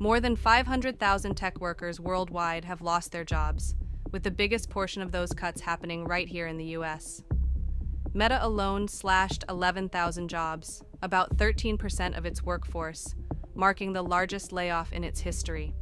More than 500,000 tech workers worldwide have lost their jobs, with the biggest portion of those cuts happening right here in the US. Meta alone slashed 11,000 jobs, about 13% of its workforce, marking the largest layoff in its history.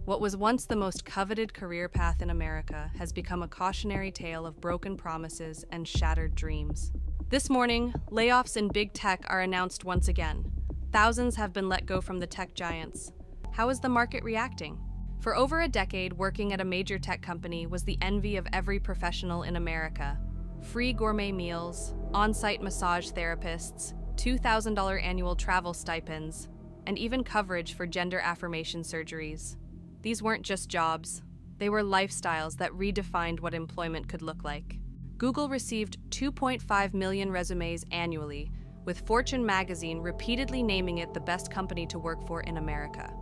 What was once the most coveted career path in America has become a cautionary tale of broken promises and shattered dreams. This morning, layoffs in big tech are announced once again. Thousands have been let go from the tech giants. How is the market reacting? For over a decade, working at a major tech company was the envy of every professional in America. Free gourmet meals, on-site massage therapists, $2,000 annual travel stipends, and even coverage for gender affirmation surgeries. These weren't just jobs. They were lifestyles that redefined what employment could look like. Google received 2.5 million resumes annually, with Fortune magazine repeatedly naming it the best company to work for in America.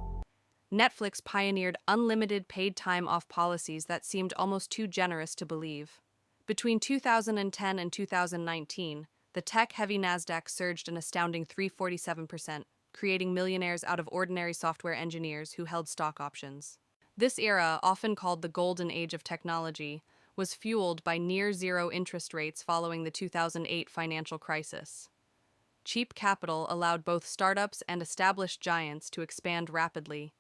Netflix pioneered unlimited paid time off policies that seemed almost too generous to believe. Between 2010 and 2019, the tech-heavy Nasdaq surged an astounding 347%, creating millionaires out of ordinary software engineers who held stock options. This era, often called the golden age of technology, was fueled by near-zero interest rates following the 2008 financial crisis. Cheap capital allowed both startups and established giants to expand rapidly.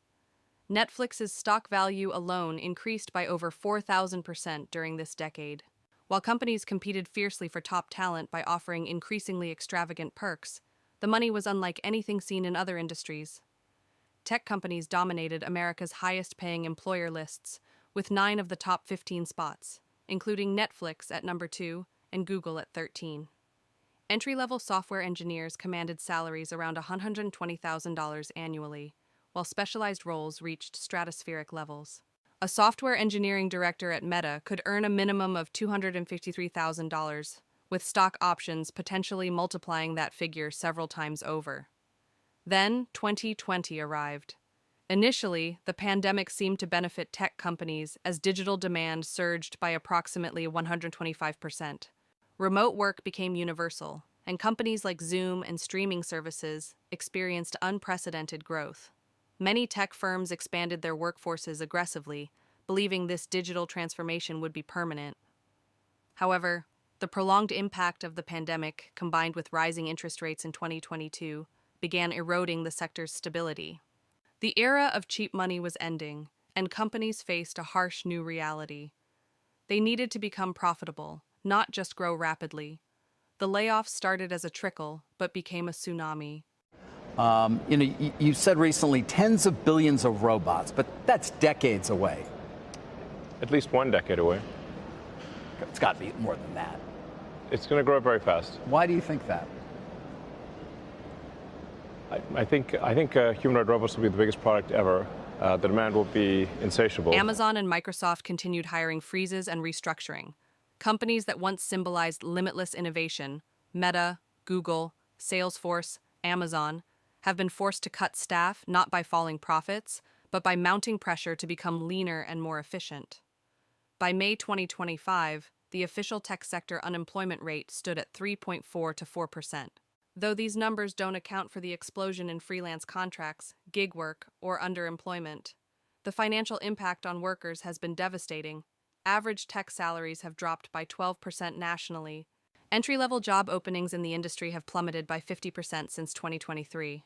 Netflix's stock value alone increased by over 4,000% during this decade. While companies competed fiercely for top talent by offering increasingly extravagant perks, the money was unlike anything seen in other industries. Tech companies dominated America's highest-paying employer lists, with 9 of the top 15 spots, including Netflix at number 2 and Google at 13. Entry-level software engineers commanded salaries around $120,000 annually, while specialized roles reached stratospheric levels. A software engineering director at Meta could earn a minimum of $253,000, with stock options potentially multiplying that figure several times over. Then 2020 arrived. Initially, the pandemic seemed to benefit tech companies as digital demand surged by approximately 125%. Remote work became universal, and companies like Zoom and streaming services experienced unprecedented growth. Many tech firms expanded their workforces aggressively, believing this digital transformation would be permanent. However, the prolonged impact of the pandemic, combined with rising interest rates in 2022, began eroding the sector's stability. The era of cheap money was ending, and companies faced a harsh new reality. They needed to become profitable, not just grow rapidly. The layoffs started as a trickle, but became a tsunami. You said recently tens of billions of robots, but that's decades away. At least 1 decade away. It's got to be more than that. It's going to grow very fast. Why do you think that? I think humanoid robots will be the biggest product ever. The demand will be insatiable. Amazon and Microsoft continued hiring freezes and restructuring. Companies that once symbolized limitless innovation, Meta, Google, Salesforce, Amazon, have been forced to cut staff not by falling profits, but by mounting pressure to become leaner and more efficient. By May 2025, the official tech sector unemployment rate stood at 3.4 to 4%. Though these numbers don't account for the explosion in freelance contracts, gig work, or underemployment, the financial impact on workers has been devastating. Average tech salaries have dropped by 12% nationally. Entry-level job openings in the industry have plummeted by 50% since 2023.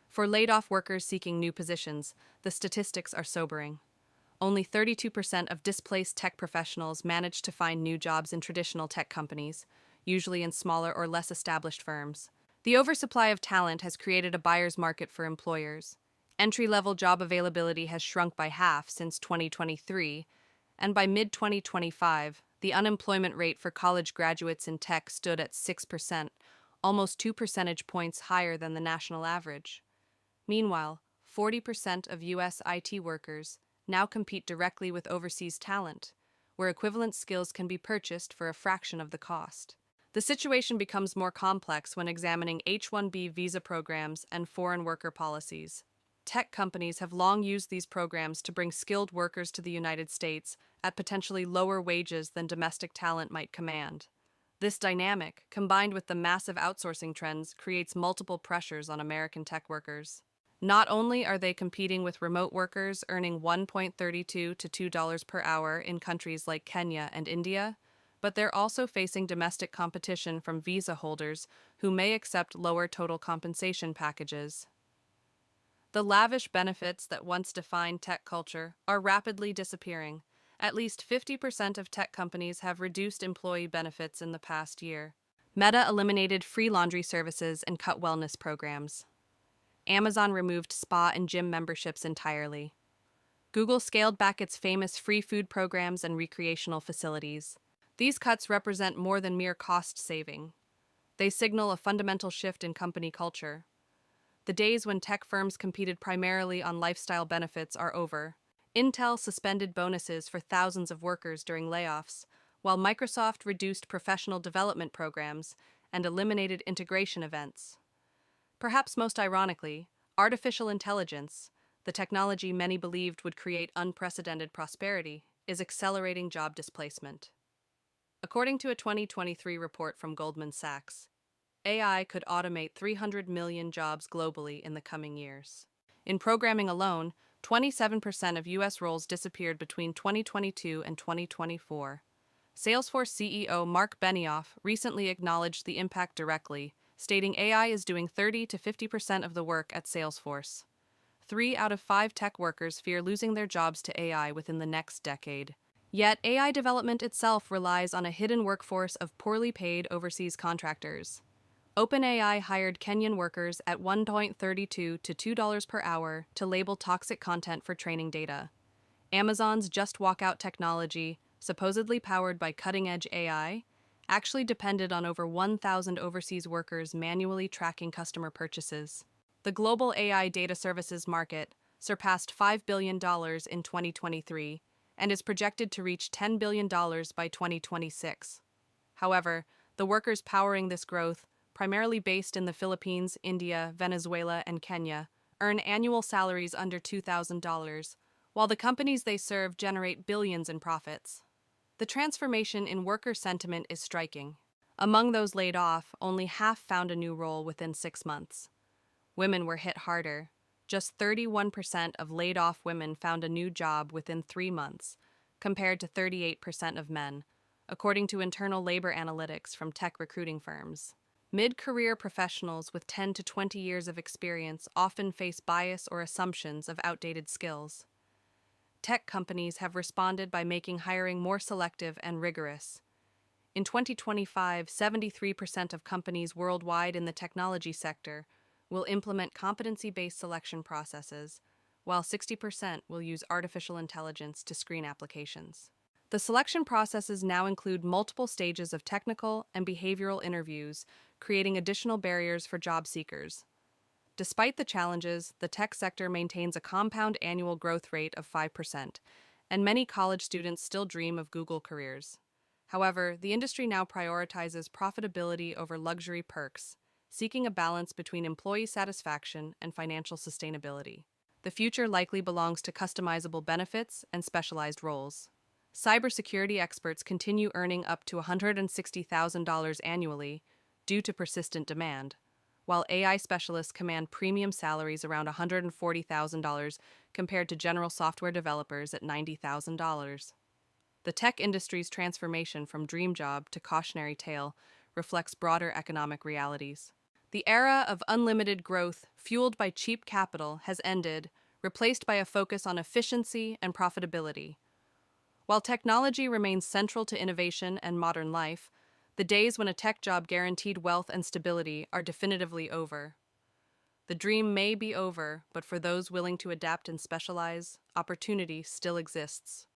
For laid-off workers seeking new positions, the statistics are sobering. Only 32% of displaced tech professionals manage to find new jobs in traditional tech companies, usually in smaller or less established firms. The oversupply of talent has created a buyer's market for employers. Entry-level job availability has shrunk by half since 2023, and by mid-2025, the unemployment rate for college graduates in tech stood at 6%, almost 2 percentage points higher than the national average. Meanwhile, 40% of U.S. IT workers now compete directly with overseas talent, where equivalent skills can be purchased for a fraction of the cost. The situation becomes more complex when examining H-1B visa programs and foreign worker policies. Tech companies have long used these programs to bring skilled workers to the United States at potentially lower wages than domestic talent might command. This dynamic, combined with the massive outsourcing trends, creates multiple pressures on American tech workers. Not only are they competing with remote workers earning 1.32 to $2 per hour in countries like Kenya and India, but they're also facing domestic competition from visa holders who may accept lower total compensation packages. The lavish benefits that once defined tech culture are rapidly disappearing. At least 50% of tech companies have reduced employee benefits in the past year. Meta eliminated free laundry services and cut wellness programs. Amazon removed spa and gym memberships entirely. Google scaled back its famous free food programs and recreational facilities. These cuts represent more than mere cost saving. They signal a fundamental shift in company culture. The days when tech firms competed primarily on lifestyle benefits are over. Intel suspended bonuses for thousands of workers during layoffs, while Microsoft reduced professional development programs and eliminated integration events. Perhaps most ironically, artificial intelligence, the technology many believed would create unprecedented prosperity, is accelerating job displacement. According to a 2023 report from Goldman Sachs, AI could automate 300 million jobs globally in the coming years. In programming alone, 27% of U.S. roles disappeared between 2022 and 2024. Salesforce CEO Mark Benioff recently acknowledged the impact directly, stating AI is doing 30 to 50% of the work at Salesforce. 3 out of 5 tech workers fear losing their jobs to AI within the next decade. Yet, AI development itself relies on a hidden workforce of poorly paid overseas contractors. OpenAI hired Kenyan workers at 1.32 to $2 per hour to label toxic content for training data. Amazon's Just Walkout technology, supposedly powered by cutting-edge AI, actually depended on over 1,000 overseas workers manually tracking customer purchases. The global AI data services market surpassed $5 billion in 2023 and is projected to reach $10 billion by 2026. However, the workers powering this growth, primarily based in the Philippines, India, Venezuela, and Kenya, earn annual salaries under $2,000, while the companies they serve generate billions in profits. The transformation in worker sentiment is striking. Among those laid off, only half found a new role within 6 months. Women were hit harder. Just 31% of laid-off women found a new job within 3 months, compared to 38% of men, according to internal labor analytics from tech recruiting firms. Mid-career professionals with 10 to 20 years of experience often face bias or assumptions of outdated skills. Tech companies have responded by making hiring more selective and rigorous. In 2025, 73% of companies worldwide in the technology sector will implement competency-based selection processes, while 60% will use artificial intelligence to screen applications. The selection processes now include multiple stages of technical and behavioral interviews, creating additional barriers for job seekers. Despite the challenges, the tech sector maintains a compound annual growth rate of 5%, and many college students still dream of Google careers. However, the industry now prioritizes profitability over luxury perks, seeking a balance between employee satisfaction and financial sustainability. The future likely belongs to customizable benefits and specialized roles. Cybersecurity experts continue earning up to $160,000 annually due to persistent demand, while AI specialists command premium salaries around $140,000 compared to general software developers at $90,000. The tech industry's transformation from dream job to cautionary tale reflects broader economic realities. The era of unlimited growth, fueled by cheap capital, has ended, replaced by a focus on efficiency and profitability. While technology remains central to innovation and modern life, the days when a tech job guaranteed wealth and stability are definitively over. The dream may be over, but for those willing to adapt and specialize, opportunity still exists.